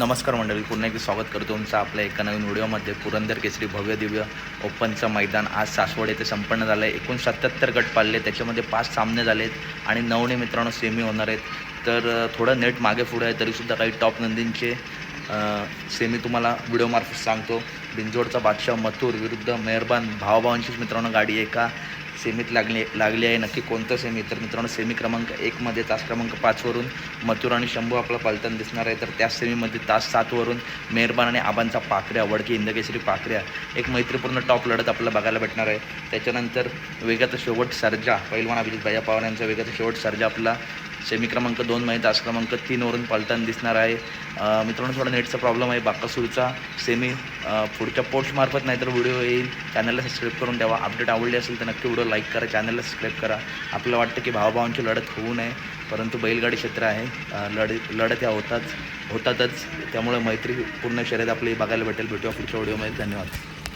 नमस्कार मंडळी, पुन्हा एकदा स्वागत करतो तुमचं आपल्या एका नवीन व्हिडिओमध्ये. पुरंदर केसरी भव्य दिव्य ओपनचं मैदान आज सासवड येथे संपन्न झालं आहे. एकूण 77 गट पाडले, त्याच्यामध्ये 5 सामने झाले आहेत आणि 9 मित्रांनो सेमी होणार आहेत. तर थोडं नेट मागे पुढे आहे, तरीसुद्धा काही टॉप नंदींचे सेमी तुम्हाला व्हिडिओमार्फत सांगतो. बिंजोडचा बादशाह मथुर विरुद्ध मेहरबान भावाभावांचीच मित्रांनो गाडी एका सेमीत लागली आहे. नक्की कोणतं सेमी? तर मित्रांनो सेमी क्रमांक 1मध्ये तास क्रमांक 5वरून मथुर आणि शंभू आपला पलटण दिसणार आहे. तर त्याच सेमीमध्ये तास 7वरून मेहरबान आणि आबांचा पाखऱ्या, वडकी हिंदकेसरी पाखऱ्या, एक मैत्रीपूर्ण टॉप लढत आपल्याला बघायला भेटणार आहे. त्याच्यानंतर वेगाचा शेवट सर्जा, पहिलवान अभिजित भैया पवार यांचा वेगाचा शेवट सर्जा आपला सेमी क्रमांक 2मध्ये तास क्रमांक 3वरून पलटण दिसणार आहे. मित्रांनो थोडा नेटचा प्रॉब्लेम आहे. बाकासूरचा सेमी पुढच्या पोस्टमार्फत नाहीतर व्हिडिओ येईल. चॅनलला सबस्क्राईब करून ठेवा. अपडेट आवडली असेल तर नक्की व्हिडिओ लाईक करा, चॅनलला सबस्क्राईब करा. आपल्याला वाटतं की भावाभावांची लढत होऊ नये, परंतु बैलगाडी क्षेत्र आहे, लढत ह्या होतातच. त्यामुळे मैत्रीपूर्ण शर्यत आपली बघायला भेटेल. भेटूया पुढच्या व्हिडिओमध्ये. धन्यवाद.